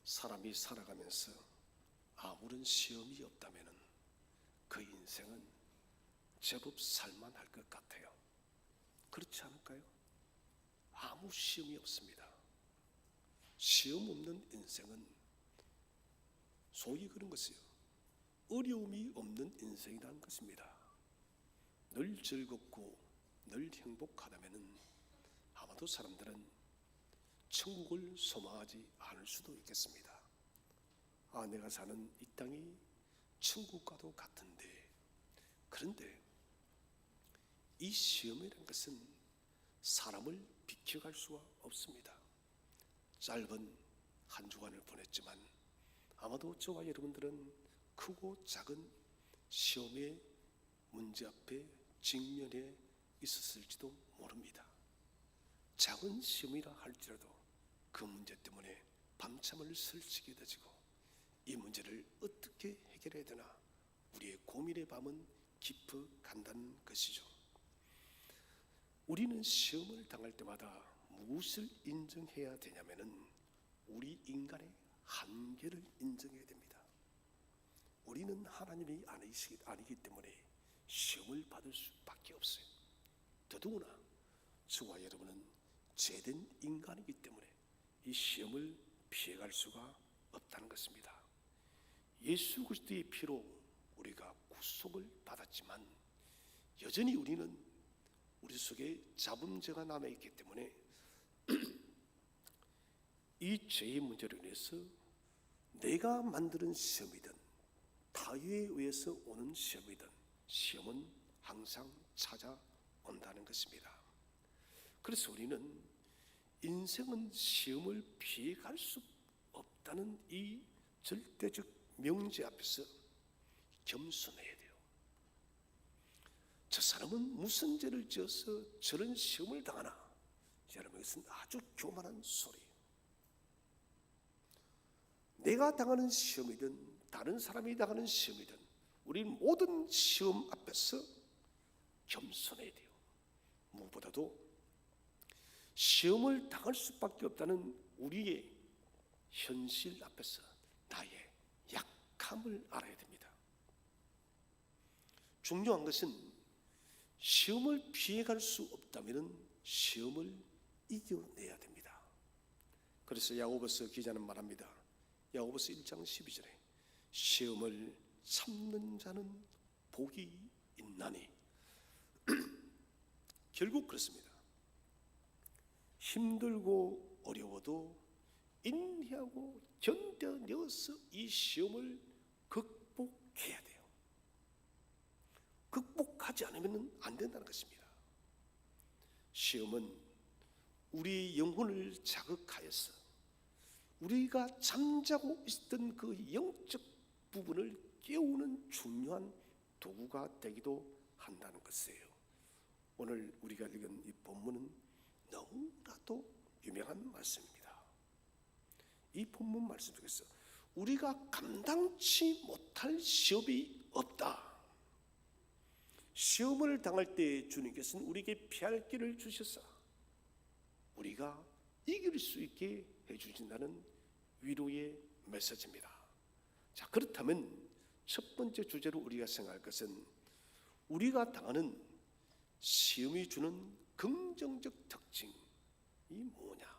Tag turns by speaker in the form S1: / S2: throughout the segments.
S1: 사람이 살아가면서 아무런 시험이 없다면 그 인생은 제법 살만할 것 같아요. 그렇지 않을까요? 아무 시험이 없습니다. 시험 없는 인생은 소위 그런 것이요, 어려움이 없는 인생이라는 것입니다. 늘 즐겁고 늘 행복하다면 아마도 사람들은 천국을 소망하지 않을 수도 있겠습니다. 내가 사는 이 땅이 천국과도 같은데, 그런데 이 시험이라는 것은 사람을 비켜갈 수가 없습니다. 짧은 한 주간을 보냈지만 아마도 저와 여러분들은 크고 작은 시험의 문제 앞에 직면해 있었을지도 모릅니다. 작은 시험이라 할지라도 그 문제 때문에 밤잠을 설치게 되지고 이 문제를 어떻게 해결해야 되나 우리의 고민의 밤은 깊어간다는 것이죠. 우리는 시험을 당할 때마다 무엇을 인정해야 되냐면은 우리 인간의 한계를 인정해야 됩니다. 우리는 하나님이 아니기 때문에 시험을 받을 수밖에 없어요. 더더구나 저와 여러분은 죄된 인간이기 때문에 이 시험을 피해갈 수가 없다는 것입니다. 예수 그리스도의 피로 우리가 구속을 받았지만 여전히 우리는 우리 속에 잡음죄가 남아있기 때문에 이 죄의 문제로 인해서 내가 만드는 시험이든 타의에 의해서 오는 시험이든 시험은 항상 찾아온다는 것입니다. 그래서 우리는 인생은 시험을 피해갈 수 없다는 이 절대적 명제 앞에서 겸손해야 돼요. 저 사람은 무슨 죄를 지어서 저런 시험을 당하나? 여러분, 이것은 아주 교만한 소리예요. 내가 당하는 시험이든 다른 사람이 당하는 시험이든 우리는 모든 시험 앞에서 겸손해야 돼요. 무엇보다도 시험을 당할 수밖에 없다는 우리의 현실 앞에서 나의 약함을 알아야 됩니다. 중요한 것은 시험을 피해갈 수 없다면 시험을 이겨내야 됩니다. 그래서 야고보서 기자는 말합니다. 야고보서 1장 12절에 시험을 참는 자는 복이 있나니 결국 그렇습니다. 힘들고 어려워도 인내하고 견뎌내어서 이 시험을 극복해야 돼요. 극복하지 않으면 안 된다는 것입니다. 시험은 우리 영혼을 자극하여서 우리가 잠자고 있었던 그 영적 부분을 깨우는 중요한 도구가 되기도 한다는 것이에요. 오늘 우리가 읽은 이 본문은 너무나도 유명한 말씀입니다. 이 본문 말씀 속에서 우리가 감당치 못할 시험이 없다. 시험을 당할 때 주님께서는 우리에게 피할 길을 주셔서 우리가 이길 수 있게 해주신다는 위로의 메시지입니다. 자, 그렇다면 첫 번째 주제로 우리가 생각할 것은 우리가 당하는 시험이 주는 긍정적 특징이 뭐냐?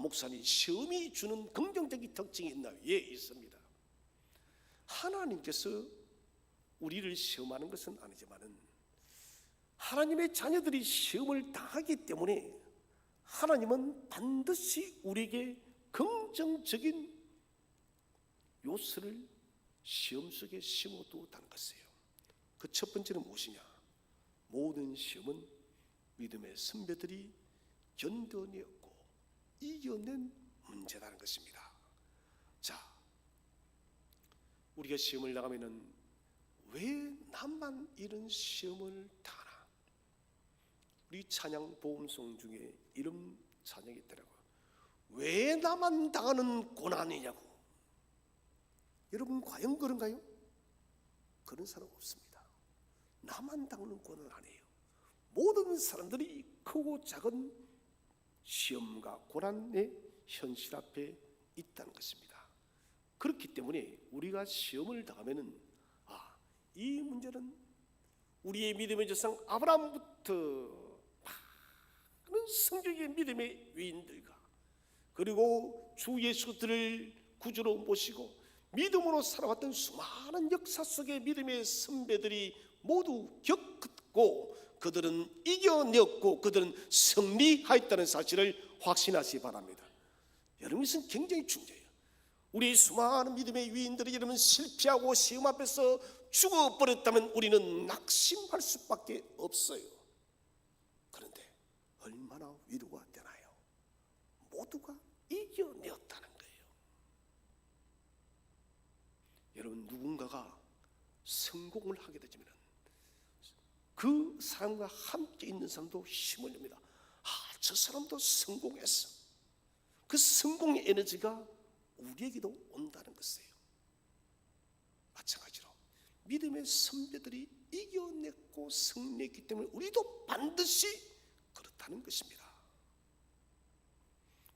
S1: 목사님, 시험이 주는 긍정적인 특징이 있나요? 예, 있습니다. 하나님께서 우리를 시험하는 것은 아니지만은 하나님의 자녀들이 시험을 당하기 때문에 하나님은 반드시 우리에게 긍정적인 요소를 시험 속에 심어두었다는 것이에요. 그 첫 번째는 무엇이냐? 모든 시험은 믿음의 선배들이 견뎌내었고 이겨낸 문제라는 것입니다. 자, 우리가 시험을 나가면은 왜 나만 이런 시험을 당하나? 우리 찬양 보험송 중에 이런 찬양이 있더라고요. 왜 나만 당하는 고난이냐고. 여러분, 과연 그런가요? 그런 사람 없습니다. 나만 당하는 고난 아니에요. 모든 사람들이 크고 작은 시험과 고난의 현실 앞에 있다는 것입니다. 그렇기 때문에 우리가 시험을 당하면은 이 문제는 우리의 믿음의 조상 아브라함부터 많은 성경의 믿음의 위인들과 그리고 주 예수들을 구주로 모시고 믿음으로 살아왔던 수많은 역사 속의 믿음의 선배들이 모두 겪었고 그들은 이겨냈고 그들은 승리하였다는 사실을 확신하시기 바랍니다. 여러분, 이것은 굉장히 중요해요. 우리 수많은 믿음의 위인들이 여러분 실패하고 시험 앞에서 죽어버렸다면 우리는 낙심할 수밖에 없어요. 그런데 얼마나 위로가 되나요? 모두가 이겨내었다는 거예요. 여러분, 누군가가 성공을 하게 되면 그 사람과 함께 있는 사람도 힘을 냅니다. 저 사람도 성공했어. 그 성공의 에너지가 우리에게도 온다는 것이에요. 마찬가지로 믿음의 선배들이 이겨냈고 승리했기 때문에 우리도 반드시 그렇다는 것입니다.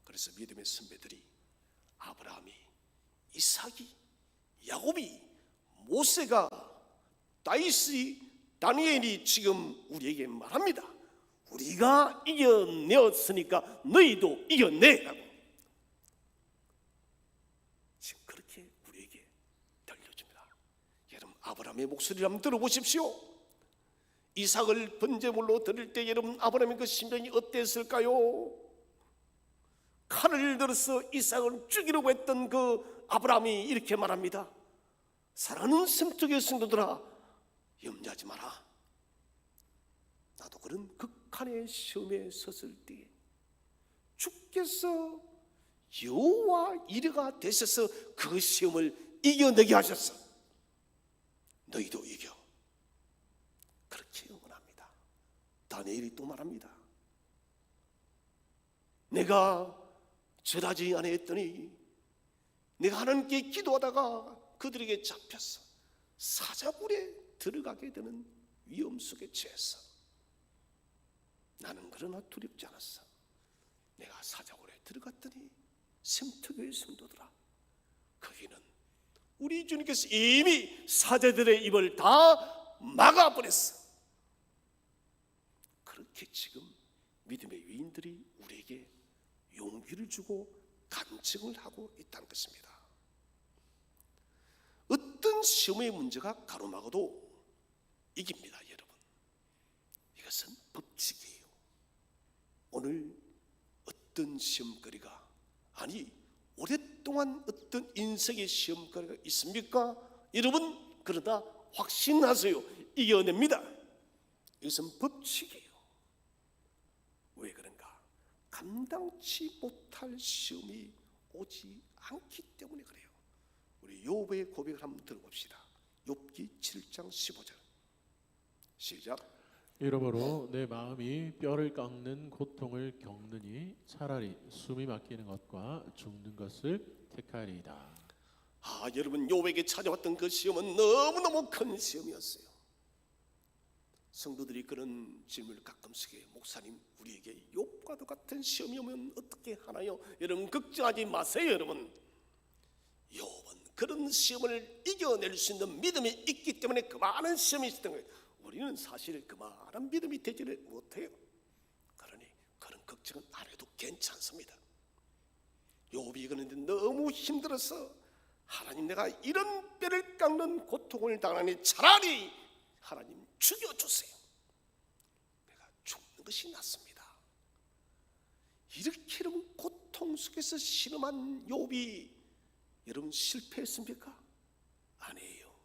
S1: 그래서 믿음의 선배들이 아브라함이, 이삭이, 야곱이, 모세가, 다윗이, 다니엘이 지금 우리에게 말합니다. 우리가 이겨내었으니까 너희도 이겨내라고. 지금 그렇게 우리에게 들려줍니다. 여러분, 아브라함의 목소리를 한번 들어보십시오. 이삭을 번제물로 드릴 때 여러분 아브라함의 그 심정이 어땠을까요? 칼을 들어서 이삭을 죽이려고 했던 그 아브라함이 이렇게 말합니다. 사랑하는 성도의 성도들아, 염려하지 마라. 나도 그런 극한의 시험에 섰을 때 주께서 여호와 이레가 되셔서 그 시험을 이겨내게 하셨어. 너희도 이겨. 그렇게 응원합니다. 다니엘이 또 말합니다. 내가 절하지 아니했더니 내가 하나님께 기도하다가 그들에게 잡혔어. 사자굴에 들어가게 되는 위험 속에 처했어. 나는 그러나 두렵지 않았어. 내가 사자굴에 들어갔더니 sem터교의 성도들아, 거기는 우리 주님께서 이미 사자들의 입을 다 막아버렸어. 그렇게 지금 믿음의 위인들이 우리에게 용기를 주고 간증을 하고 있다는 것입니다. 어떤 시험의 문제가 가로막아도 이깁니다, 여러분. 이것은 법칙이에요. 오늘 어떤 시험거리가, 아니 오랫동안 어떤 인생의 시험거리가 있습니까? 여러분, 그러다 확신하세요. 이겨냅니다. 이것은 법칙이에요. 왜 그런가? 감당치 못할 시험이 오지 않기 때문에 그래요. 우리 욥의 고백을 한번 들어봅시다. 욥기 7장 15절 시작.
S2: 이러므로 내 마음이 뼈를 깎는 고통을 겪느니 차라리 숨이 막히는 것과 죽는 것을 택하리이다.
S1: 여러분, 욥에게 찾아왔던 그 시험은 너무너무 큰 시험이었어요. 성도들이 그런 질문을 가끔씩 해요. 목사님, 우리에게 욥과도 같은 시험이 오면 어떻게 하나요? 여러분, 걱정하지 마세요. 여러분, 욥은 그런 시험을 이겨낼 수 있는 믿음이 있기 때문에 그 많은 시험이 있었던 거예요. 우리는 사실 그 많은 믿음이 되지를 못해요. 그러니 그런 걱정은 안 해도 괜찮습니다. 욥이 그런데 너무 힘들어서 하나님, 내가 이런 뼈를 깎는 고통을 당하니 차라리 하나님 죽여주세요. 내가 죽는 것이 낫습니다. 이렇게 여러분 고통 속에서 신음한 욥이 여러분 실패했습니까? 아니에요.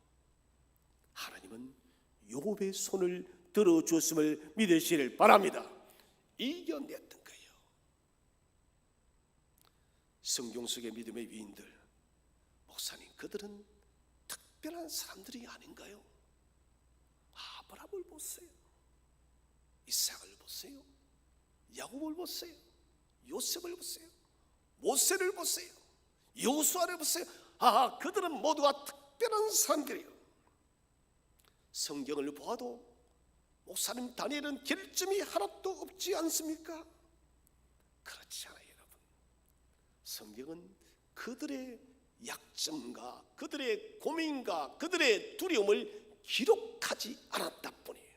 S1: 하나님은 욥의 손을 들어주었음을 믿으시길 바랍니다. 이겨냈던 거예요. 성경 속의 믿음의 위인들, 목사님, 그들은 특별한 사람들이 아닌가요? 아브라함을 보세요. 이삭을 보세요. 야곱을 보세요. 요셉을 보세요. 모세를 보세요. 여호수아를 보세요. 그들은 모두가 특별한 사람들이에요. 성경을 보아도 목사님, 다니엘은 결점이 하나도 없지 않습니까? 그렇지 않아요, 여러분. 성경은 그들의 약점과 그들의 고민과 그들의 두려움을 기록하지 않았다 뿐이에요.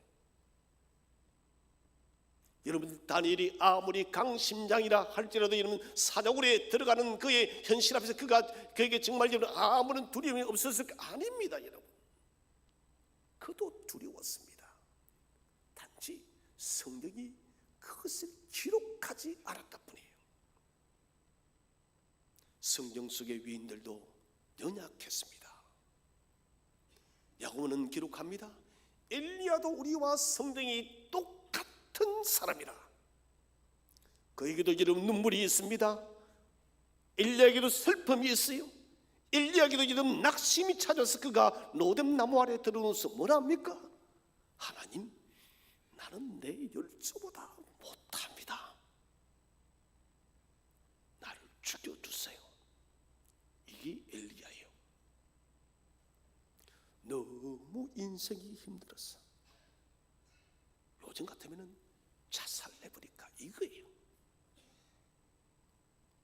S1: 여러분, 다니엘이 아무리 강심장이라 할지라도 여러분 사자굴에 들어가는 그의 현실 앞에서 그에게 정말 여러분 아무런 두려움이 없었을 거 아닙니다. 여러분, 그도 두려웠습니다. 단지 성경이 그것을 기록하지 않았다 뿐이에요. 성경 속의 위인들도 연약했습니다. 야고보는 기록합니다. 엘리야도 우리와 성정이 똑같은 사람이라. 그에게도 여러분 눈물이 있습니다. 엘리야에게도 슬픔이 있어요. 엘리야에게도 여러분 낙심이 찾아서 그가 로뎀 나무 아래 들어누워서 뭐라 합니까? 하나님, 나는 내 열조보다 못합니다. 나를 죽여주세요. 이게 엘리야예요. 너무 인생이 힘들었어. 요즘 같으면 자살해버릴까 이거예요.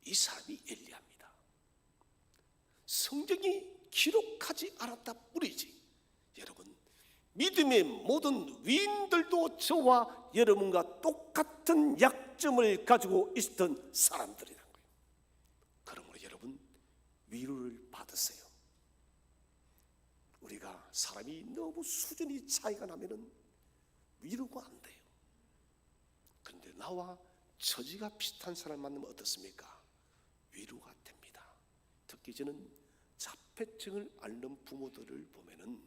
S1: 이 사람이 엘리야입니다. 성경이 기록하지 않았다 뿐이지 여러분, 믿음의 모든 위인들도 저와 여러분과 똑같은 약점을 가지고 있었던 사람들이라는 거예요. 그러므로 여러분 위로를 받으세요. 우리가 사람이 너무 수준이 차이가 나면은 위로가 안 돼요. 그런데 나와 처지가 비슷한 사람 만나면 어떻습니까? 위로가 됩니다. 특히 저는 자폐증을 앓는 부모들을 보면은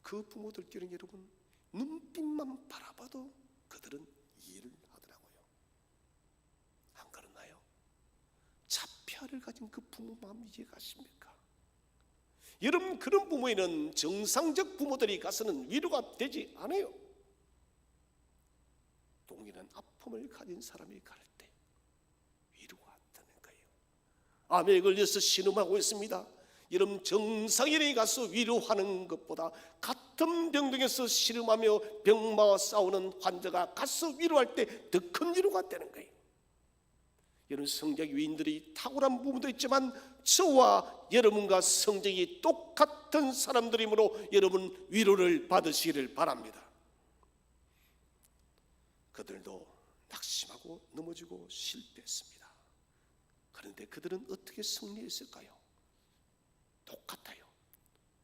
S1: 그 부모들끼리는 여러분 눈빛만 바라봐도 그들은 이해를 하더라고요. 안 그렇나요? 자폐아를 가진 그 부모 마음 이해가십니까? 여러분, 그런 부모에는 정상적 부모들이 가서는 위로가 되지 않아요. 동일한 아픔을 가진 사람이 갈 때 위로가 되는 거예요. 암에 걸려서 신음하고 있습니다. 여러분, 정상인이 가서 위로하는 것보다 같은 병동에서 신음하며 병마와 싸우는 환자가 가서 위로할 때 더 큰 위로가 되는 거예요. 여러분, 성경 위인들이 탁월한 부분도 있지만 저와 여러분과 성경이 똑같은 사람들이므로 여러분 위로를 받으시기를 바랍니다. 그들도 낙심하고 넘어지고 실패했습니다. 그런데 그들은 어떻게 승리했을까요? 똑같아요.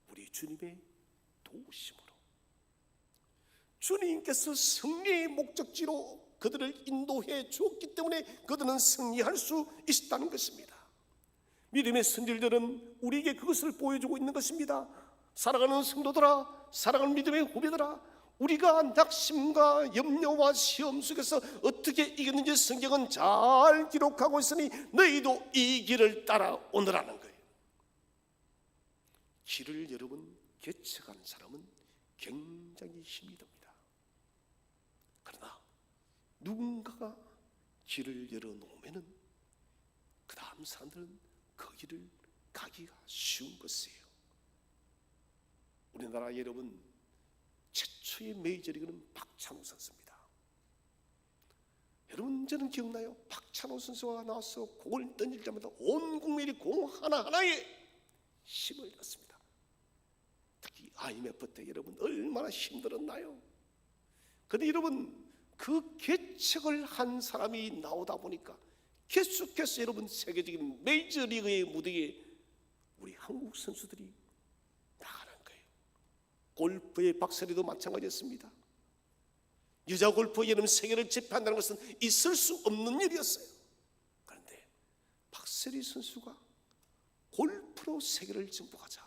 S1: 우리 주님의 도우심으로. 주님께서 승리의 목적지로 그들을 인도해 주었기 때문에 그들은 승리할 수 있었다는 것입니다. 믿음의 선질들은 우리에게 그것을 보여주고 있는 것입니다. 사랑하는 성도들아, 사랑하는 믿음의 후배들아, 우리가 낙심과 염려와 시험 속에서 어떻게 이겼는지 성경은 잘 기록하고 있으니 너희도 이 길을 따라오느라는 거예요. 길을 여러분 개척한 사람은 굉장히 힘이 듭니다. 그러나 누군가가 길을 열어놓으면 그 다음 사람들은 그 길을 가기가 쉬운 것이에요. 우리나라 여러분 최초의 메이저리그는 박찬호 선수입니다. 여러분, 저는 기억나요? 박찬호 선수가 나와서 공을 던질 때마다 온 국민이 공 하나하나에 힘을 냈습니다. 특히 IMF 때 여러분 얼마나 힘들었나요? 그런데 여러분, 그 개척을 한 사람이 나오다 보니까 계속해서 여러분 세계적인 메이저리그의 무대에 우리 한국 선수들이 나가는 거예요. 골프의 박세리도 마찬가지였습니다. 여자 골프 여러분 세계를 제패한다는 것은 있을 수 없는 일이었어요. 그런데 박세리 선수가 골프로 세계를 정복하자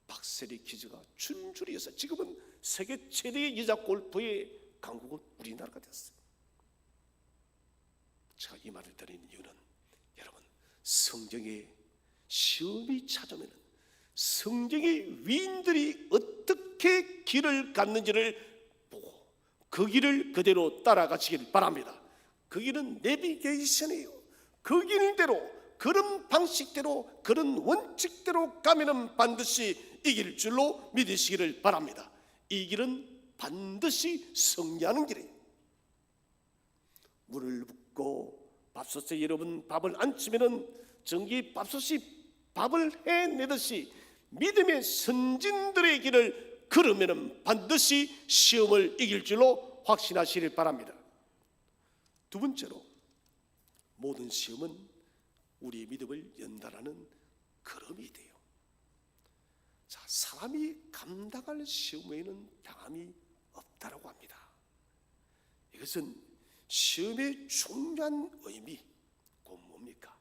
S1: 박세리 기지가 줄줄이어서 지금은 세계 최대의 여자 골프의 강국은 우리나라가 됐어요. 제가 이 말을 드리는 이유는 여러분, 성경에 시험이 찾아오면 성경의 위인들이 어떻게 길을 갔는지를 보고 그 길을 그대로 따라가시길 바랍니다. 그 길은 내비게이션이에요. 그 길대로, 그런 방식대로, 그런 원칙대로 가면은 반드시 이길 줄로 믿으시기를 바랍니다. 이 길은 반드시 승리하는 길이에요. 물을 붓고 밥솥에 여러분 밥을 안 치면은 전기 밥솥이 밥을 해내듯이 믿음의 선진들의 길을 걸으면 반드시 시험을 이길 줄로 확신하시길 바랍니다. 두 번째로, 모든 시험은 우리의 믿음을 연단하는 걸음이 돼요. 자, 사람이 감당할 시험 외에는 당함이 없다라고 합니다. 이것은 시험의 중요한 의미, 곧 뭡니까?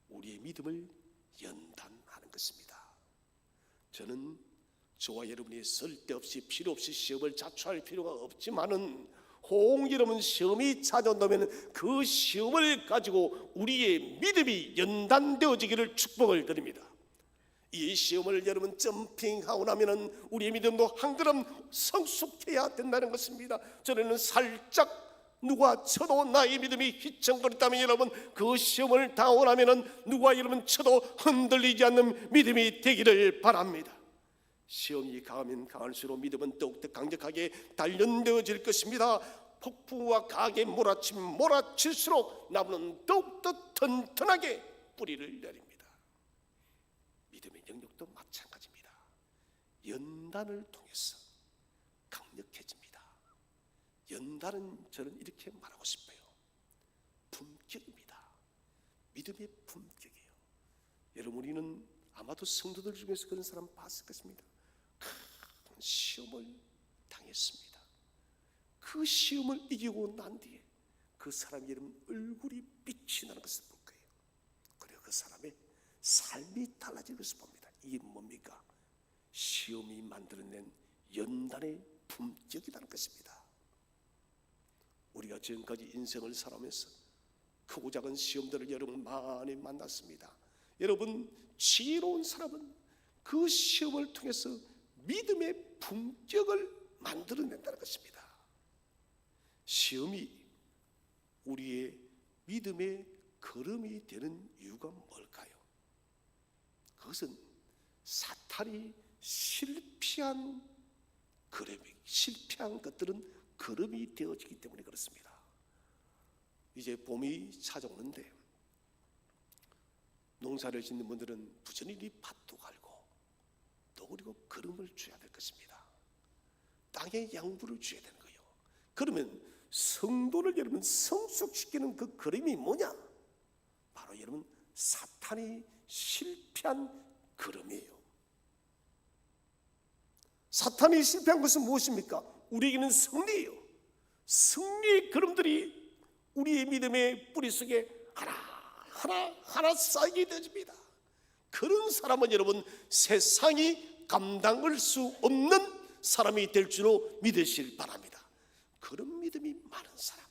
S1: 우리의 믿음을 연단하는 것입니다. 저는 저와 여러분이 쓸데없이 필요없이 시험을 자초할 필요가 없지만은 혹 여러분 시험이 찾아온다면 그 시험을 가지고 우리의 믿음이 연단되어지기를 축복을 드립니다. 이 시험을 여러분 점핑하고 나면은 우리의 믿음도 한 걸음 성숙해야 된다는 것입니다. 저는 살짝 누가 쳐도 나의 믿음이 휘청거렸다면 여러분 그 시험을 당하고 나면은 누가 여러분 쳐도 흔들리지 않는 믿음이 되기를 바랍니다. 시험이 강하면 강할수록 믿음은 더욱더 강력하게 단련되어질 것입니다. 폭풍우가 강하게 몰아칠수록 나무는 더욱더 튼튼하게 뿌리를 내립니다. 믿음의 영역도 마찬가지입니다. 연단을 통해서 강력해집니다. 연단은 저는 이렇게 말하고 싶어요. 품격입니다. 믿음의 품격이에요. 여러분, 우리는 아마도 성도들 중에서 그런 사람 봤을 것입니다. 큰 시험을 당했습니다. 그 시험을 이기고 난 뒤에 그 사람 이름 얼굴이 빛이 나는 것을 볼 거예요. 그리고 그 사람의 삶이 달라질 것을 봅니다. 이게 뭡니까? 시험이 만들어낸 연단의 품격이라는 것입니다. 우리가 지금까지 인생을 살아오면서 크고 작은 시험들을 여러분 많이 만났습니다. 여러분, 지혜로운 사람은 그 시험을 통해서 믿음의 품격을 만들어낸다는 것입니다. 시험이 우리의 믿음의 걸음이 되는 이유가 뭘까요? 그것은 사탄이 실패한 것들은 걸음이 되어지기 때문에 그렇습니다. 이제 봄이 찾아오는데 농사를 짓는 분들은 부지런히 밭도 갈고 또 그리고 걸음을 줘야 될 것입니다. 땅에 양분을 줘야 되는 거예요. 그러면 성도를 여러분 성숙시키는 그 걸음이 뭐냐? 바로 여러분 사탄이 실패한 걸음이에요. 사탄이 실패한 것은 무엇입니까? 우리에게는 승리예요. 승리의 걸음들이 우리의 믿음의 뿌리 속에 하나 쌓이게 되어집니다. 그런 사람은 여러분 세상이 감당할 수 없는 사람이 될 줄로 믿으시길 바랍니다. 그런 믿음이 많은 사람,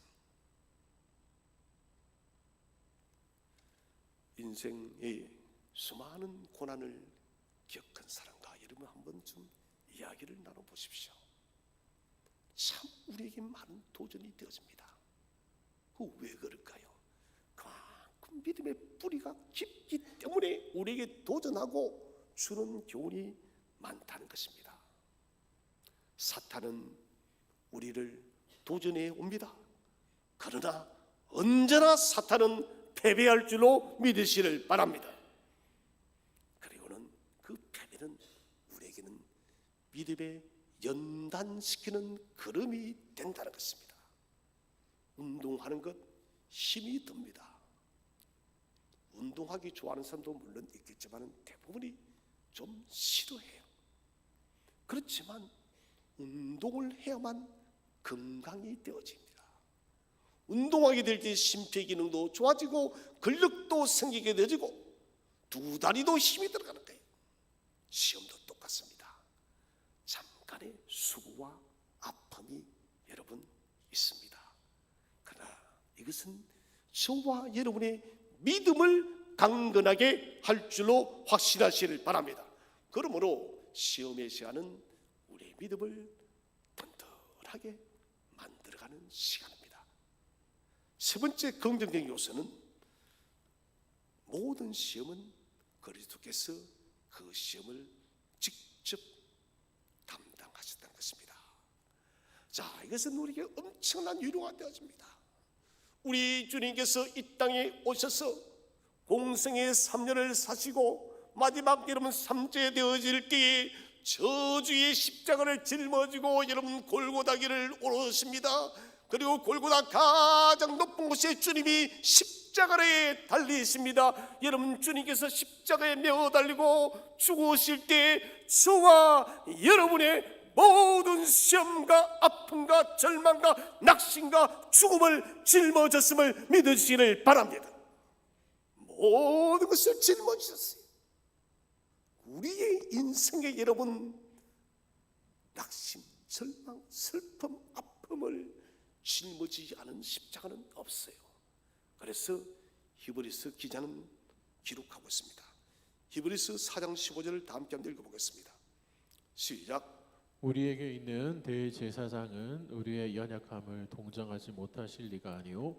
S1: 인생의 수많은 고난을 겪은 사람과 여러분 한번 좀 이야기를 나눠보십시오. 참 우리에게 많은 도전이 되어집니다. 왜 그럴까요? 그만큼 믿음의 뿌리가 깊기 때문에 우리에게 도전하고 주는 교훈이 많다는 것입니다. 사탄은 우리를 도전해 옵니다. 그러나 언제나 사탄은 패배할 줄로 믿으시를 바랍니다. 그리고는 그 패배는 우리에게는 믿음의 연단시키는 걸음이 된다는 것입니다. 운동하는 것 힘이 듭니다. 운동하기 좋아하는 사람도 물론 있겠지만 대부분이 좀 싫어해요. 그렇지만 운동을 해야만 건강이 되어집니다. 운동하게 될 때 심폐기능도 좋아지고 근력도 생기게 되어지고 두 다리도 힘이 들어가는 거예요. 시험도 똑같습니다. 잠깐의 수고와 아픔이 여러분 있습니다. 그러나 이것은 저와 여러분의 믿음을 강건하게 할 줄로 확신하시길 바랍니다. 그러므로 시험의 시간은 우리의 믿음을 튼튼하게 만들어가는 시간입니다. 세 번째 긍정적인 요소는 모든 시험은 그리스도께서 그 시험을 직접 담당하셨다는 것입니다. 자, 이것은 우리에게 엄청난 위로가 되어집니다. 우리 주님께서 이 땅에 오셔서 공생의 3년을 사시고 마지막 여러분 3째 되어질 때에 저주의 십자가를 짊어지고 여러분 골고다길을 오르십니다. 그리고 골고다 가장 높은 곳에 주님이 십자가에 달리십니다. 여러분, 주님께서 십자가에 매어 달리고 죽으실 때 저와 여러분의 모든 시험과 아픔과 절망과 낙심과 죽음을 짊어졌음을 믿으시기를 바랍니다. 모든 것을 짊어지셨어요. 우리의 인생에 여러분 낙심, 절망, 슬픔, 아픔을 짊어지지 않은 십자가는 없어요. 그래서 히브리서 기자는 기록하고 있습니다. 히브리서 4장 15절을 다 함께 한번 읽어보겠습니다. 시작.
S2: 우리에게 있는 대제사장은 우리의 연약함을 동정하지 못하실 리가 아니요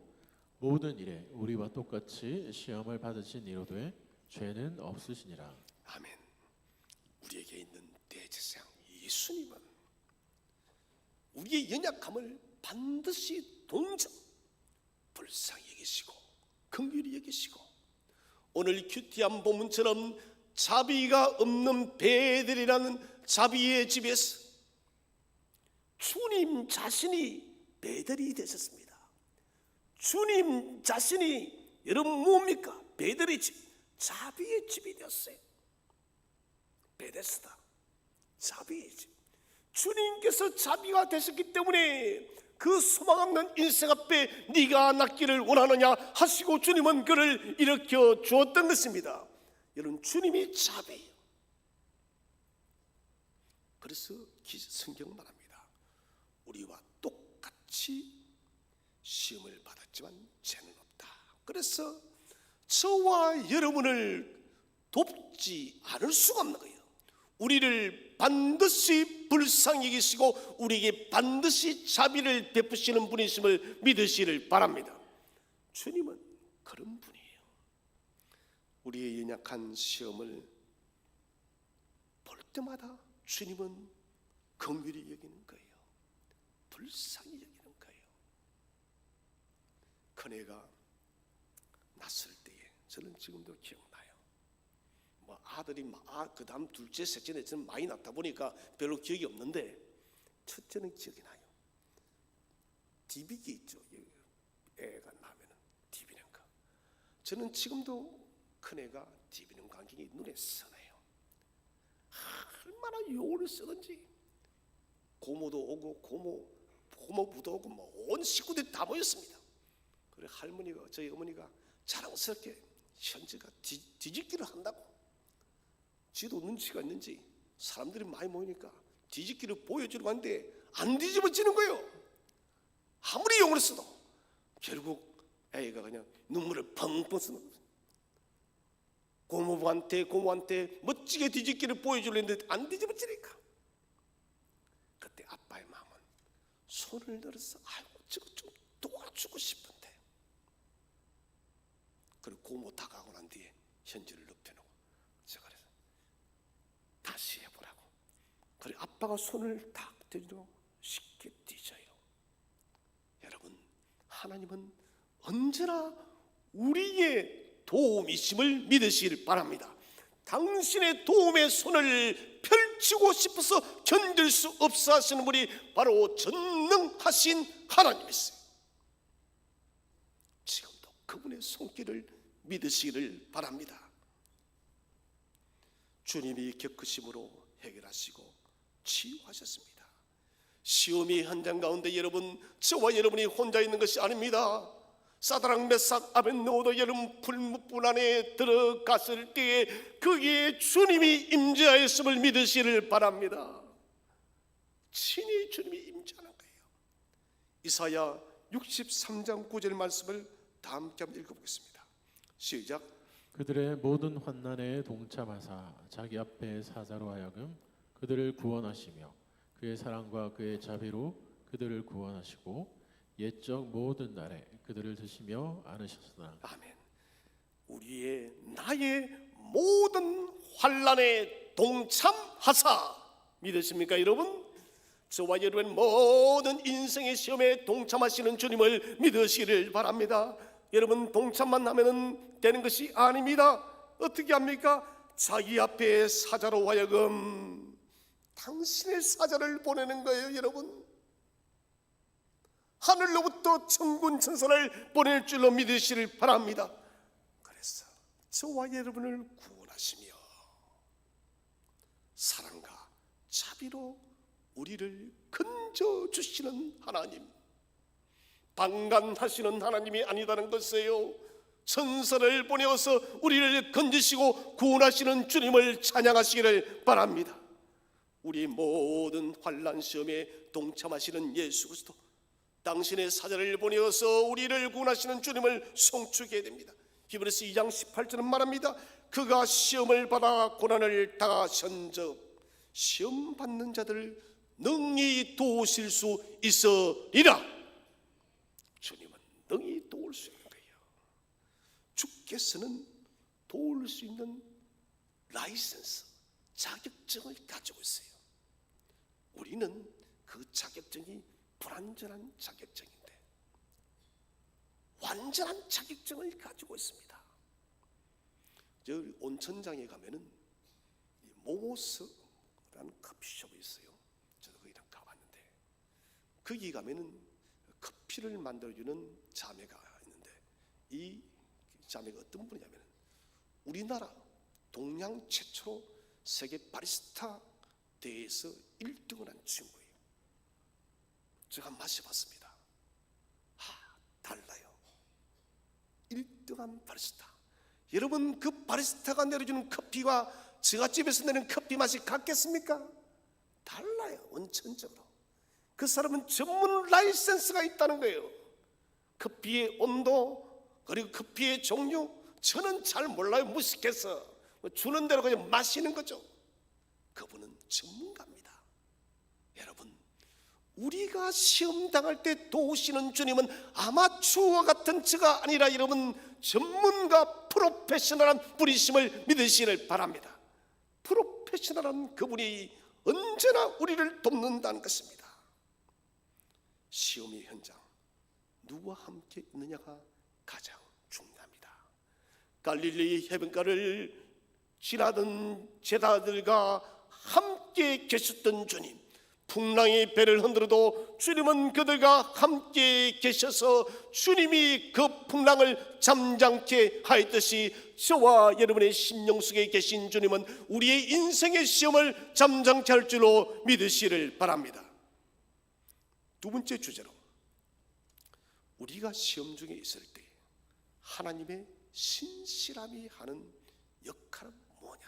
S2: 모든 일에 우리와 똑같이 시험을 받으신 이로되 죄는 없으시니라.
S1: 아멘. 우리에게 있는 대제사장 예수님은 우리의 연약함을 반드시 동정, 불쌍히 여기시고 긍휼히 여기시고, 오늘 큐티한 본문처럼 자비가 없는 배들이라는 자비의 집에서 주님 자신이 배들이 되셨습니다. 주님 자신이 여러분 뭡니까? 배들의 집, 자비의 집이 되었어요. 베데스다, 자비의 집. 주님께서 자비가 되셨기 때문에 그 소망 없는 인생 앞에 네가 낫기를 원하느냐 하시고 주님은 그를 일으켜 주었던 것입니다. 여러분, 주님이 자비예요. 그래서 성경은 말합니다. 우리와 똑같이 시험을 받았지만 죄는 없다. 그래서 저와 여러분을 돕지 않을 수가 없는 거예요. 우리를 반드시 불쌍히 여기시고 우리에게 반드시 자비를 베푸시는 분이심을 믿으시기를 바랍니다. 주님은 그런 분이에요. 우리의 연약한 시험을 볼 때마다 주님은 긍휼히 여기는 거예요. 불쌍히 여기는 거예요. 큰애가 났을 때에 저는 지금도 기억나요. 아들이 그 다음 둘째, 셋째, 넷째는 많이 낳다 보니까 별로 기억이 없는데 첫째는 기억이 나요. 디비기 있죠. 애가 나면은 디비는 거. 저는 지금도 큰애가 디비는 광경이 눈에 선해요. 얼마나 요를 쓰든지 고모도 오고 고모부도 오고 온 식구들이 다 모였습니다. 그래 할머니가, 저희 어머니가 자랑스럽게 현지가 뒤집기를 한다고, 지도 눈치가 있는지 사람들이 많이 모이니까 뒤집기를 보여주려고 하는데 안 뒤집어지는 거예요. 아무리 용을 써도. 결국 애가 그냥 눈물을 펑펑 쓰는 거예요. 고모한테 멋지게 뒤집기를 보여주려는데 안 뒤집어지니까. 그때 아빠의 마음은 손을 들어서 아이고 저거 좀 도와주고 싶은데. 그리고 고모 다가오고 난 뒤에 현지를 눕혀놓고 제가 그래서 다시 해보라고. 그래 아빠가 손을 딱 들고 쉽게 뒤져요. 여러분, 하나님은 언제나 우리의 도움이심을 믿으시길 바랍니다. 당신의 도움의 손을 펼치고 싶어서 견딜 수 없어 하시는 분이 바로 전능하신 하나님이세요. 지금도 그분의 손길을 믿으시기를 바랍니다. 주님이 겪으심으로 해결하시고 치유하셨습니다. 시험의 현장 가운데 여러분, 저와 여러분이 혼자 있는 것이 아닙니다. 사드락 메삭 아벳느고도 여러분 풀무불 안에 들어갔을 때에 거기에 주님이 임재하였음을 믿으시기를 바랍니다. 친히 주님이 임재하는 거예요. 이사야 63장 9절 말씀을 다 함께 한번 읽어보겠습니다. 시작.
S2: 그들의 모든 환난에 동참하사 자기 앞에 사자로 하여금 그들을 구원하시며 그의 사랑과 그의 자비로 그들을 구원하시고 옛적 모든 날에 그들을 드시며 안으셨으나. 아멘.
S1: 우리의 나의 모든 환난에 동참하사. 믿으십니까 여러분? 저와 여러분 모든 인생의 시험에 동참하시는 주님을 믿으시기를 바랍니다. 여러분 동참만 하면 되는 것이 아닙니다. 어떻게 합니까? 자기 앞에 사자로 하여금 당신의 사자를 보내는 거예요. 여러분, 하늘로부터 천군 천사를 보낼 줄로 믿으시길 바랍니다. 그래서 저와 여러분을 구원하시며 사랑과 자비로 우리를 건져주시는 하나님, 방관하시는 하나님이 아니다는 것이에요. 천사를 보내어서 우리를 건지시고 구원하시는 주님을 찬양하시기를 바랍니다. 우리 모든 환난 시험에 동참하시는 예수 그리스도, 당신의 사자를 보내어서 우리를 구원하시는 주님을 송축해야 됩니다. 히브리서 2장 18절은 말합니다. 그가 시험을 받아 고난을 당하신즉 시험 받는 자들을 능히 도우실 수 있으리라. 주님은 능히 도울 수 있는 거예요. 주께서는 도울 수 있는 라이센스, 자격증을 가지고 있어요. 우리는 그 자격증이 불완전한 자격증인데 완전한 자격증을 가지고 있습니다. 저 온천장에 가면은 모모스라는 커피숍이 있어요. 저도 거기랑 가봤는데 거기 가면은 커피를 만들어주는 자매가 있는데 이 자매가 어떤 분이냐면 우리나라 동양 최초로 세계 바리스타 대회에서 1등을 한 친구예요. 제가 마셔봤습니다. 달라요. 1등한 바리스타. 여러분, 그 바리스타가 내려주는 커피와 제가 집에서 내는 커피 맛이 같겠습니까? 달라요. 원천적으로. 그 사람은 전문 라이센스가 있다는 거예요. 커피의 온도 그리고 커피의 종류 저는 잘 몰라요. 무식해서 주는 대로 그냥 마시는 거죠. 그분은 전문가입니다. 여러분, 우리가 시험 당할 때 도우시는 주님은 아마추어와 같은 저가 아니라 여러분 전문가 프로페셔널한 분이심을 믿으시길 바랍니다. 프로페셔널한 그분이 언제나 우리를 돕는다는 것입니다. 시험의 현장 누구와 함께 있느냐가 가장 중요합니다. 갈릴리 해변가를 지나던 제자들과 함께 계셨던 주님, 풍랑이 배를 흔들어도 주님은 그들과 함께 계셔서 주님이 그 풍랑을 잠잠케 하였듯이 저와 여러분의 심령 속에 계신 주님은 우리의 인생의 시험을 잠잠케 할 줄로 믿으시기를 바랍니다. 두 번째 주제로, 우리가 시험 중에 있을 때 하나님의 신실함이 하는 역할은 뭐냐?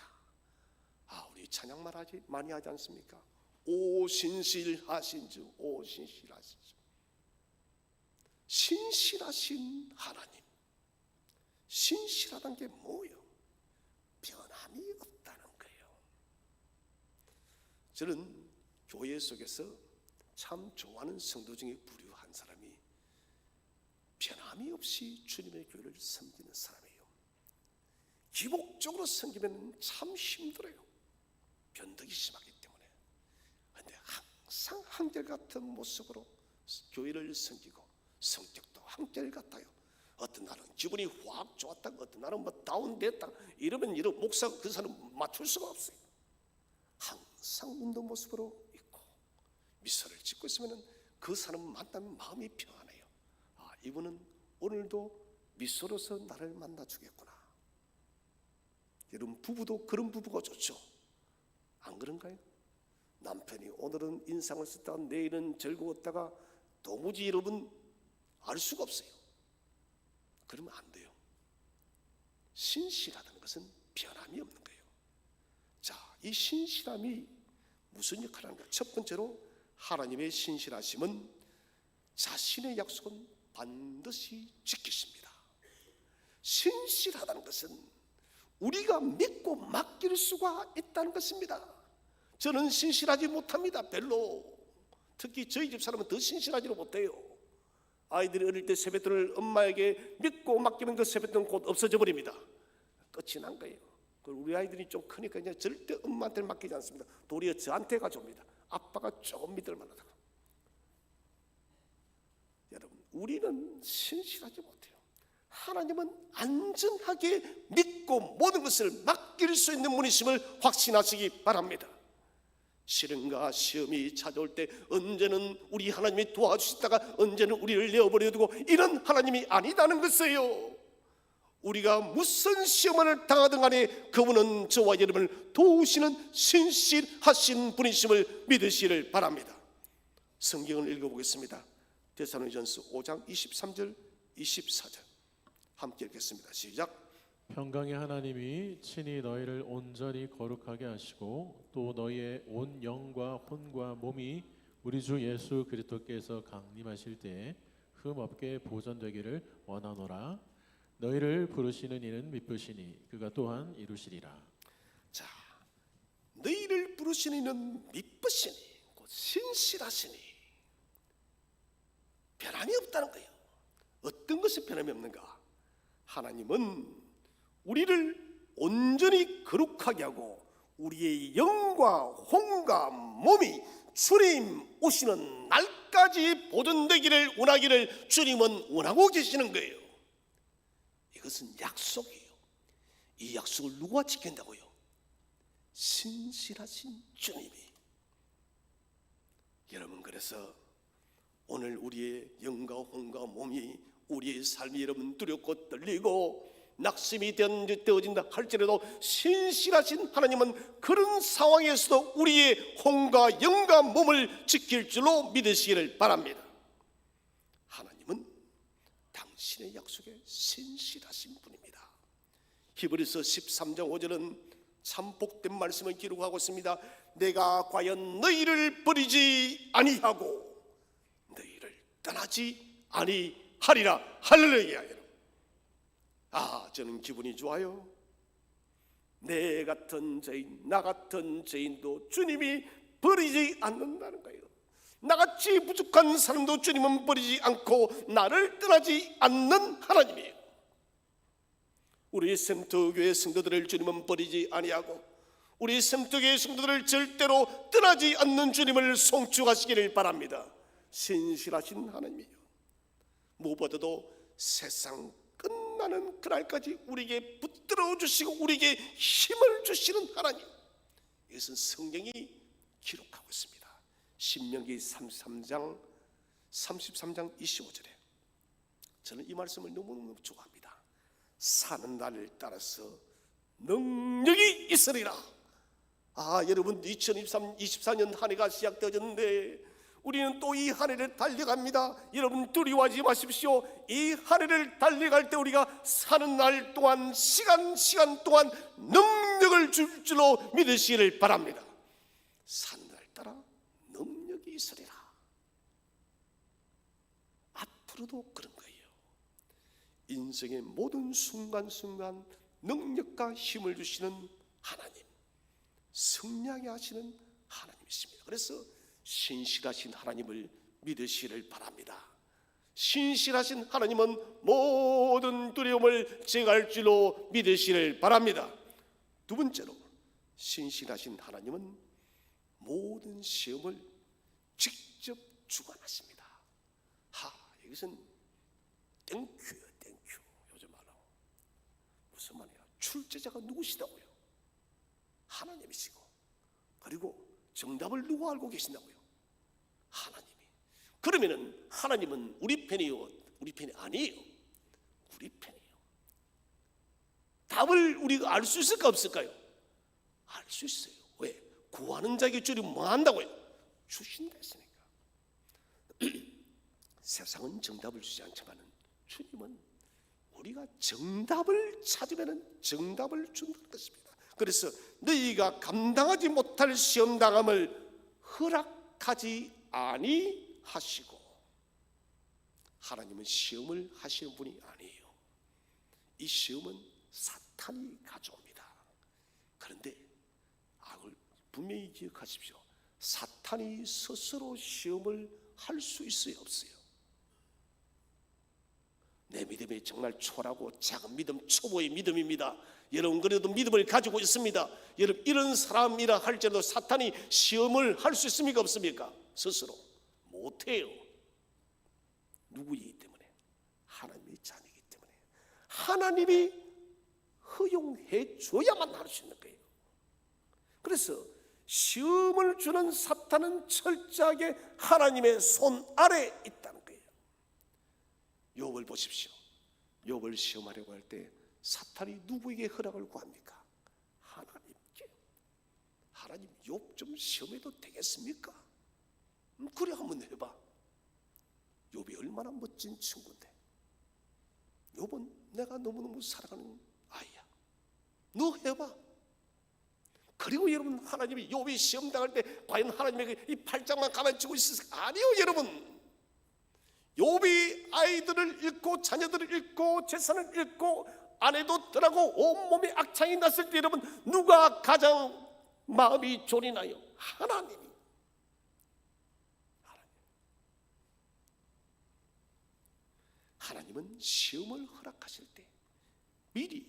S1: 우리 찬양만 많이 하지 않습니까? 오 신실하신주, 오 신실하신주. 신실하신 하나님, 신실하다는 게 뭐예요? 변함이 없다는 거예요. 저는 교회 속에서 참 좋아하는 성도 중에 부류한 사람이 변함이 없이 주님의 교회를 섬기는 사람이에요. 기복적으로 섬기면 참 힘들어요. 변덕이 심하기 때문에. 그런데 항상 한결같은 모습으로 교회를 섬기고 성격도 한결같아요. 어떤 날은 기분이 확 좋았다, 어떤 날은 다운됐다. 이러면 목사가 그 사람 맞출 수가 없어요. 항상 웃는 모습으로 있고 미소를 짓고 있으면 그 사람 만나면 마음이 평안해요. 이분은 오늘도 미소로서 나를 만나주겠구나. 여러분, 부부도 그런 부부가 좋죠. 안 그런가요? 남편이 오늘은 인상을 썼다가 내일은 즐거웠다가 도무지 여러분 알 수가 없어요. 그러면 안 돼요. 신실하다는 것은 변함이 없는 거예요. 자, 이 신실함이 무슨 역할을 하는가? 첫 번째로 하나님의 신실하심은 자신의 약속은 반드시 지키십니다. 신실하다는 것은 우리가 믿고 맡길 수가 있다는 것입니다. 저는 신실하지 못합니다. 별로. 특히 저희 집 사람은 더 신실하지를 못해요. 아이들이 어릴 때 세뱃돈을 엄마에게 믿고 맡기면 그 세뱃돈 곧 없어져 버립니다. 끝이 난 거예요. 우리 아이들이 좀 크니까 이제 절대 엄마한테 맡기지 않습니다. 도리어 저한테 가져옵니다. 아빠가 조금 믿을 만하다고. 여러분, 우리는 신실하지 못해요. 하나님은 안전하게 믿고 모든 것을 맡길 수 있는 분이심을 확신하시기 바랍니다. 시련과 시험이 찾아올 때 언제는 우리 하나님이 도와주시다가 언제는 우리를 내어버려두고 이런 하나님이 아니다는 것이에요. 우리가 무슨 시험을 당하든 간에 그분은 저와 여러분을 도우시는 신실하신 분이심을 믿으시기를 바랍니다. 성경을 읽어보겠습니다. 데살로니가전서 5장 23절 24절 함께 읽겠습니다. 시작.
S2: 평강의 하나님이 친히 너희를 온전히 거룩하게 하시고 또 너희의 온 영과 혼과 몸이 우리 주 예수 그리스도께서 강림하실 때에 흠 없게 보존되기를 원하노라. 너희를 부르시는 이는 미쁘시니 그가 또한 이루시리라.
S1: 자, 너희를 부르시는 이는 미쁘시니 곧 신실하시니 변함이 없다는 거예요. 어떤 것이 변함이 없는가? 하나님은 우리를 온전히 거룩하게 하고 우리의 영과 혼과 몸이 주님 오시는 날까지 보존되기를 원하기를 주님은 원하고 계시는 거예요. 이것은 약속이에요. 이 약속을 누가 지킨다고요? 신실하신 주님이. 여러분, 그래서 오늘 우리의 영과 혼과 몸이 우리의 삶이 여러분 두렵고 떨리고 낙심이 되어진다 할지라도 신실하신 하나님은 그런 상황에서도 우리의 혼과 영과 몸을 지킬 줄로 믿으시기를 바랍니다. 하나님은 당신의 약속에 신실하신 분입니다. 히브리서 13장 5절은 참 복된 말씀을 기록하고 있습니다. 내가 과연 너희를 버리지 아니하고 너희를 떠나지 아니하리라. 할렐루야. 저는 기분이 좋아요. 내 같은 죄인, 나 같은 죄인도 주님이 버리지 않는다는 거예요. 나같이 부족한 사람도 주님은 버리지 않고 나를 떠나지 않는 하나님이에요. 우리 센터교회 성도들을 주님은 버리지 아니하고 우리 센터교회 성도들을 절대로 떠나지 않는 주님을 송축하시기를 바랍니다. 신실하신 하나님이에요. 무엇보다도 세상 끝나는 그날까지 우리에게 붙들어 주시고 우리에게 힘을 주시는 하나님, 이것은 성경이 기록하고 있습니다. 신명기 33장 25절에 저는 이 말씀을 너무너무 좋아합니다. 사는 날을 따라서 능력이 있으리라. 여러분, 2024년 한 해가 시작되어졌는데 우리는 또 이 한 해를 달려갑니다. 여러분, 두려워하지 마십시오. 이 한 해를 달려갈 때 우리가 사는 날 동안 시간 동안 능력을 줄 줄로 믿으시기를 바랍니다. 사는 날 따라 능력이 있으리라. 앞으로도 그런 거예요. 인생의 모든 순간순간 능력과 힘을 주시는 하나님, 승리하게 하시는 하나님이십니다. 그래서 신실하신 하나님을 믿으시기를 바랍니다. 신실하신 하나님은 모든 두려움을 제거할 줄로 믿으시기를 바랍니다. 두 번째로, 신실하신 하나님은 모든 시험을 직접 주관하십니다. 이것은 땡큐예요. 땡큐. 요즘 말로 무슨 말이야? 출제자가 누구시다고요? 하나님이시고, 그리고 정답을 누가 알고 계신다고요? 하나님이. 그러면은 하나님은 우리 편이요? 우리 편이 아니에요. 우리 편이에요. 답을 우리가 알 수 있을까 없을까요? 알 수 있어요. 왜? 구하는 자에게 주님 뭐 한다고요? 주신다 했으니까. 세상은 정답을 주지 않지만 주님은 우리가 정답을 찾으면 정답을 준다는 것입니다. 그래서 너희가 감당하지 못할 시험당함을 허락하지 아니하시고, 하나님은 시험을 하시는 분이 아니에요. 이 시험은 사탄이 가져옵니다. 그런데 분명히 기억하십시오. 사탄이 스스로 시험을 할 수 있어요, 없어요? 내 믿음이 정말 초라하고 작은 믿음, 초보의 믿음입니다. 여러분, 그래도 믿음을 가지고 있습니다. 여러분, 이런 사람이라 할지라도 사탄이 시험을 할 수 있습니까, 없습니까? 스스로 못해요. 누구이기 때문에? 하나님의 자녀이기 때문에. 하나님이 허용해 줘야만 할 수 있는 거예요. 그래서 시험을 주는 사탄은 철저하게 하나님의 손 아래 있다는 거예요. 욥을 보십시오. 욥을 시험하려고 할 때 사탄이 누구에게 허락을 구합니까? 하나님께. 하나님, 욥 좀 시험해도 되겠습니까? 그래, 한번 해봐. 욥이 얼마나 멋진 친구인데. 욥은 내가 너무너무 사랑하는 아이야. 너 해봐. 그리고 여러분, 하나님이 욥이 시험 당할 때 과연 하나님에게 이 팔짱만 가만히 쥐고 있을까? 아니요, 여러분. 욥이 아이들을 잃고 자녀들을 잃고 재산을 잃고 아내도 떠나고 온몸에 악창이 났을 때 여러분, 누가 가장 마음이 졸이나요? 하나님이. 하나님은 시험을 허락하실 때 미리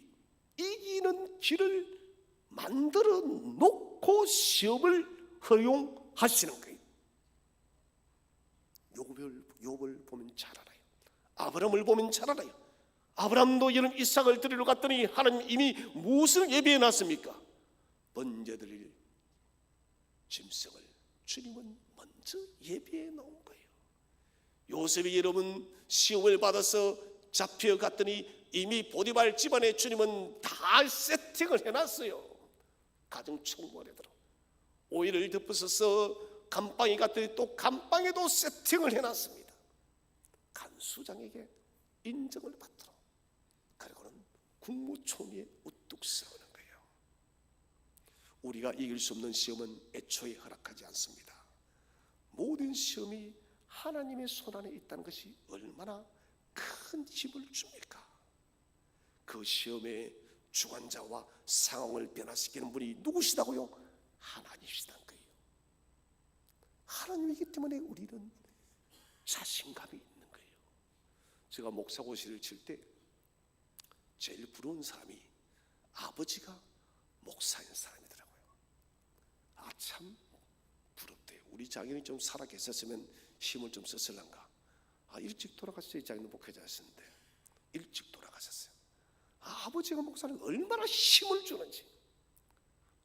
S1: 이기는 길을 만들어 놓고 시험을 허용하시는 거예요. 욥을 보면 잘 알아요. 아브라함을 보면 잘 알아요. 아브라함도 이런 이삭을 드리러 갔더니 하나님 이미 무엇을 예비해 놨습니까? 번제드릴 짐승을 주님은 먼저 예비해 놓은 거예요. 요셉이 여러분 시험을 받아서 잡혀갔더니 이미 보디발 집안에 주님은 다 세팅을 해놨어요. 가정총무원에들어 오이를 덮어서서 감방에 갔더니 또 감방에도 세팅을 해놨습니다. 간수장에게 인정을 받도록. 그리고는 국무총리에 우뚝 세우는 거예요. 우리가 이길 수 없는 시험은 애초에 허락하지 않습니다. 모든 시험이 하나님의 손 안에 있다는 것이 얼마나 큰 힘을 줍니까? 그 시험의 주관자와 상황을 변화시키는 분이 누구시다고요? 하나님이시다는 거예요. 하나님이기 때문에 우리는 자신감이 있는 거예요. 제가 목사고시를 칠 때 제일 부러운 사람이 아버지가 목사인 사람이더라고요. 아, 참 부럽대요. 우리 자기는 좀 살아 계셨으면 힘을 좀 썼을란가. 아, 일찍 돌아갔어요. 자기는 목회자였는데 일찍 돌아가셨어요. 아, 아버지가 목사는 얼마나 힘을 주는지.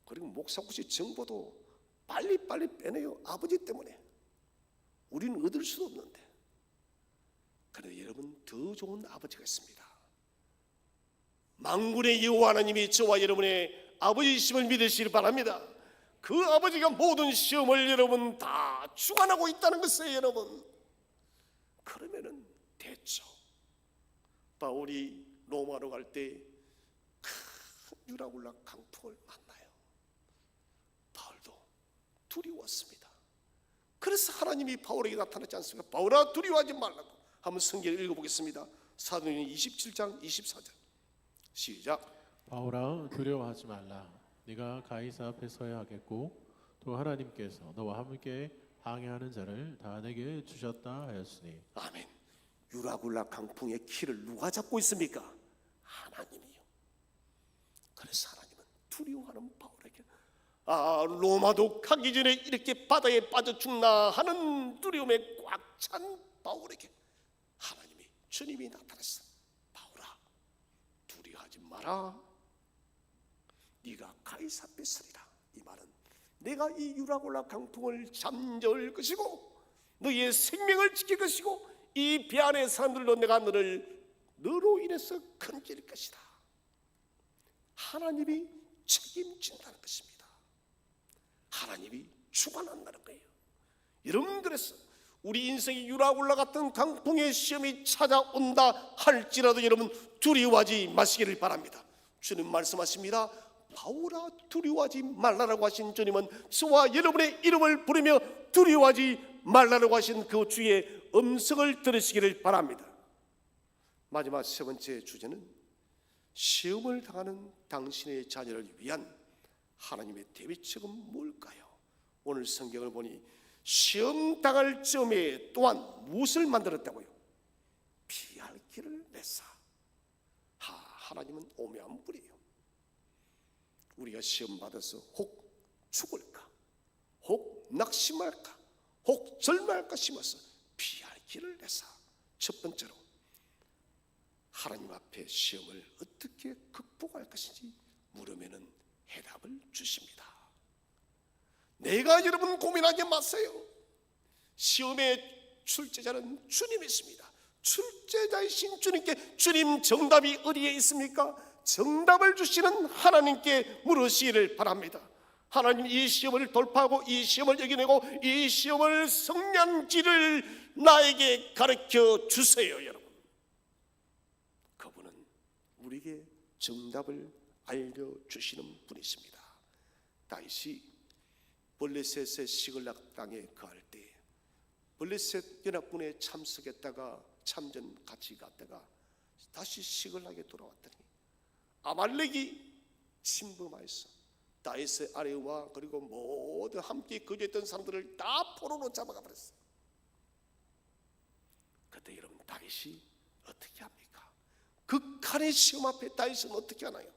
S1: 그리고 목사고시 정보도 빨리빨리 빼내요. 아버지 때문에. 우리는 얻을 수도 없는데. 그런데 여러분, 더 좋은 아버지가 있습니다. 만군의 여호와 하나님이 저와 여러분의 아버지심을 믿으시길 바랍니다. 그 아버지가 모든 시험을 여러분 다 주관하고 있다는 것이에요, 여러분. 그러면은 됐죠. 바울이 로마로 갈 때 큰 유라굴라 강풍을 만나요. 바울도 두려웠습니다. 그래서 하나님이 바울에게 나타나지 않습니까? 바울아, 두려워하지 말라고. 한번 성경을 읽어보겠습니다. 사도행전 27장 24절 시작.
S2: 바울아, 두려워하지 말라. 네가 가이사 앞에 서야 하겠고 또 하나님께서 너와 함께 항해하는 자를 다 내게 주셨다 하였으니.
S1: 아멘. 유라굴라 강풍의 키를 누가 잡고 있습니까? 하나님이요. 그래서 하나님은 두려워하는 바울에게 로마도 가기 전에 이렇게 바다에 빠져 죽나 하는 두려움에 꽉 찬 바울에게 하나님이 주님이 나타났어. 바울아, 두려워하지 마라. 네가 가이사 앞에 서리라. 이 말은 내가 이 유라굴라 강풍을 잠재울 것이고 너의 생명을 지킬 것이고 이 배 안의 사람들로 내가 너로 인해서 건질 것이다. 하나님이 책임진다는 것입니다. 하나님이 주관한다는 거예요. 여러분, 그래서 우리 인생이 유라굴라 같은 강풍의 시험이 찾아온다 할지라도 여러분 두려워하지 마시기를 바랍니다. 주님 말씀하십니다. 바울아, 두려워하지 말라라고 하신 주님은 저와 여러분의 이름을 부르며 두려워하지 말라라고 하신 그 주의 음성을 들으시기를 바랍니다. 마지막 세 번째 주제는 시험을 당하는 당신의 자녀를 위한 하나님의 대비책은 뭘까요? 오늘 성경을 보니 시험 당할 즈음에 또한 무엇을 만들었다고요? 피할 길을 내사. 하나님은 오묘한 분이에요. 우리가 시험 받아서 혹 죽을까, 혹 낙심할까, 혹 절망할까 싶어서 피할 길을 내사. 첫 번째로 하나님 앞에 시험을 어떻게 극복할 것인지 물으면은 해답을 주십니다. 내가 여러분 고민하지 마세요. 시험의 출제자는 주님이십니다. 출제자이신 주님께 주님 정답이 어디에 있습니까? 정답을 주시는 하나님께 물으시기를 바랍니다. 하나님, 이 시험을 돌파하고 이 시험을 이겨내고 이 시험을 승리한 길을 나에게 가르쳐 주세요. 여러분, 그분은 우리에게 정답을 알려주시는 분이십니다. 다윗이 블레셋의 시글락 땅에 거할 때 블레셋 연합군에 참석했다가 참전 같이 갔다가 다시 시글락에 돌아왔더니 아말렉이 침범하여서 다윗의 아내와 그리고 모든 함께 거주했던 사람들을 다 포로로 잡아가 버렸어요. 그때 여러분, 다윗이 어떻게 합니까? 극한의 시험 앞에 다윗은 어떻게 하나요?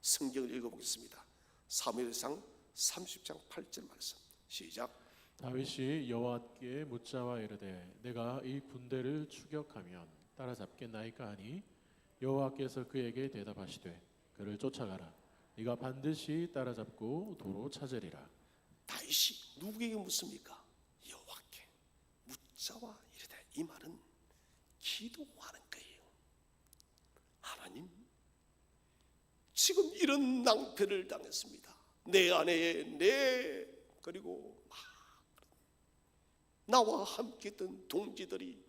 S1: 성경을 읽어보겠습니다. 사무엘상 30장 8절 말씀 시작.
S2: 다윗이 여호와께 묻자와 이르되 내가 이 군대를 추격하면 따라잡겠나이까 하니 여호와께서 그에게 대답하시되 그를 쫓아가라. 네가 반드시 따라잡고 도로 찾으리라.
S1: 다윗이 누구에게 묻습니까? 여호와께 묻자와 이르되, 이 말은 기도하는 거예요. 하나님, 지금 이런 낭패를 당했습니다. 내 아내에 그리고 나와 함께 했던 동지들이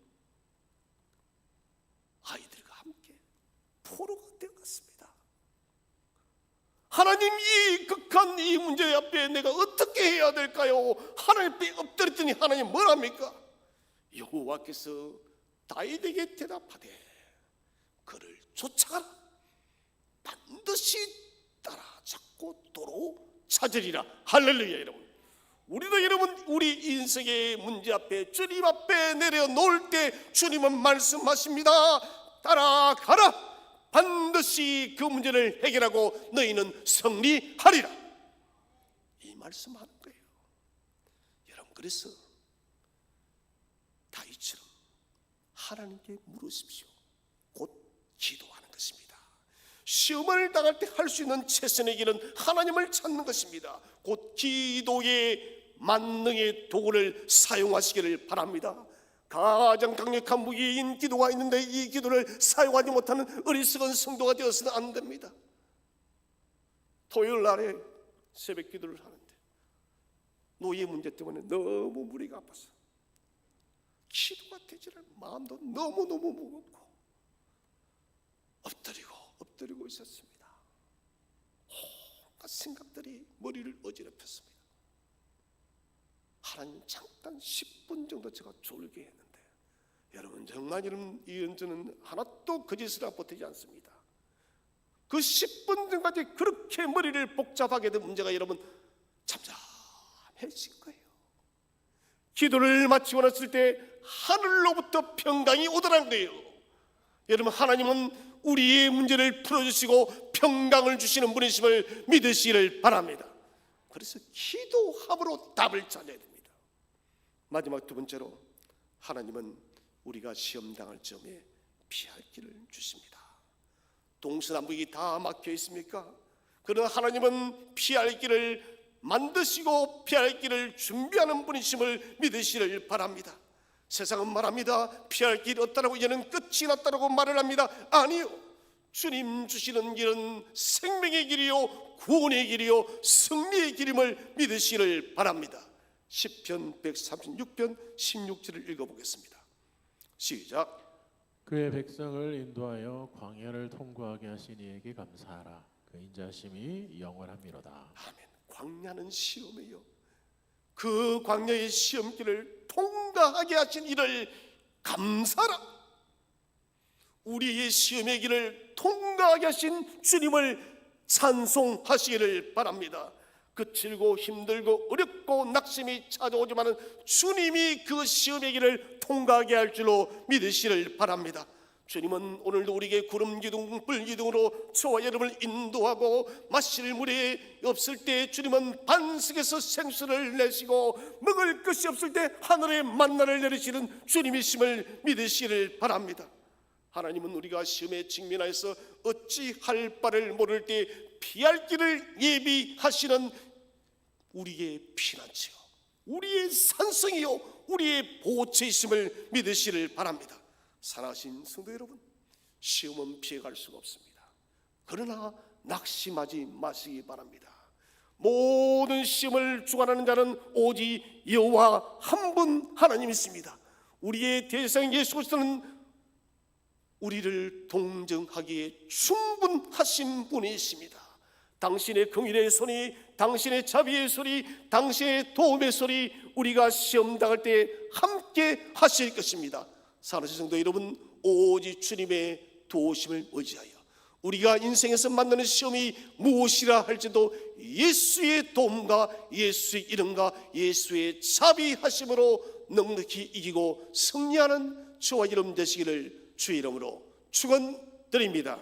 S1: 아이들과 함께 포로가 되어갔습니다. 하나님, 이 극한 이 문제 앞에 내가 어떻게 해야 될까요? 하나님께 엎드렸더니 하나님 뭐랍니까? 여호와께서 다윗에게 대답하되 그를 쫓아가라. 반드시 따라잡고 도로 찾으리라. 할렐루야. 여러분, 우리도 여러분, 우리 인생의 문제 앞에 주님 앞에 내려놓을 때 주님은 말씀하십니다. 따라가라. 반드시 그 문제를 해결하고 너희는 승리하리라. 이 말씀하는 거예요. 여러분, 그래서 다윗처럼 하나님께 물으십시오. 곧 기도하는 것입니다. 시험을 당할 때 할 수 있는 최선의 길은 하나님을 찾는 것입니다. 곧 기도의 만능의 도구를 사용하시기를 바랍니다. 가장 강력한 무기인 기도가 있는데 이 기도를 사용하지 못하는 어리석은 성도가 되어서는 안 됩니다. 토요일 날에 새벽 기도를 하는데 노예 문제 때문에 너무 무리가 아파서 기도가 되지를 마음도 너무너무 무겁고 엎드리고 있었습니다. 온갖 생각들이 머리를 어지럽혔습니다. 하나님, 잠깐 10분 정도 제가 졸게 했는데, 여러분 정말 여러분, 이 연주는 하나도 거짓을 보태지 않습니다. 그 10분 전까지 그렇게 머리를 복잡하게 된 문제가 여러분 잠잠해진 거예요. 기도를 마치고 났을 때 하늘로부터 평강이 오더란 거예요. 여러분, 하나님은 우리의 문제를 풀어주시고 평강을 주시는 분이심을 믿으시기를 바랍니다. 그래서 기도함으로 답을 찾아야 됩니다. 마지막 두 번째로, 하나님은 우리가 시험당할 점에 피할 길을 주십니다. 동서남북이 다 막혀 있습니까? 그러나 하나님은 피할 길을 만드시고 피할 길을 준비하는 분이심을 믿으시기를 바랍니다. 세상은 말합니다. 피할 길이 없다라고, 이제는 끝이 났다라고 말을 합니다. 아니요, 주님 주시는 길은 생명의 길이요 구원의 길이요 승리의 길임을 믿으시기를 바랍니다. 시편 136편 16절을 읽어보겠습니다. 시작.
S2: 그의 백성을 인도하여 광야를 통과하게 하신 이에게 감사하라. 그 인자심이 영원함이로다.
S1: 아멘. 광야는 시험이요, 그 광야의 시험길을 통과하게 하신 이를 감사하라. 우리의 시험의 길을 통과하게 하신 주님을 찬송하시기를 바랍니다. 거칠고 힘들고 어렵고 낙심이 찾아오지만 주님이 그 시험의 길을 통과하게 할 줄로 믿으시기를 바랍니다. 주님은 오늘도 우리에게 구름 기둥 불 기둥으로 저와 여러분을 인도하고 마실 물이 없을 때 주님은 반석에서 생수를 내시고 먹을 것이 없을 때 하늘의 만나를 내리시는 주님이심을 믿으시기를 바랍니다. 하나님은 우리가 시험에 직면하여서 어찌할 바를 모를 때 피할 길을 예비하시는 우리의 피난처요, 우리의 산성이요, 우리의 보호처이심을 믿으시를 바랍니다. 사랑하신 성도 여러분, 시험은 피해갈 수가 없습니다. 그러나 낙심하지 마시기 바랍니다. 모든 시험을 주관하는 자는 오직 여호와 한 분 하나님이십니다. 우리의 대상 예수 그리스도는 우리를 동정하기에 충분하신 분이십니다. 당신의 긍휼의 손이, 당신의 자비의 손이, 당신의 도움의 손이 우리가 시험 당할 때 함께 하실 것입니다. 사랑하는 성도 여러분, 오직 주님의 도우심을 의지하여 우리가 인생에서 만나는 시험이 무엇이라 할지도 예수의 도움과 예수의 이름과 예수의 자비하심으로 넉넉히 이기고 승리하는 저와 여러분 되시기를 주의 이름으로 축원드립니다.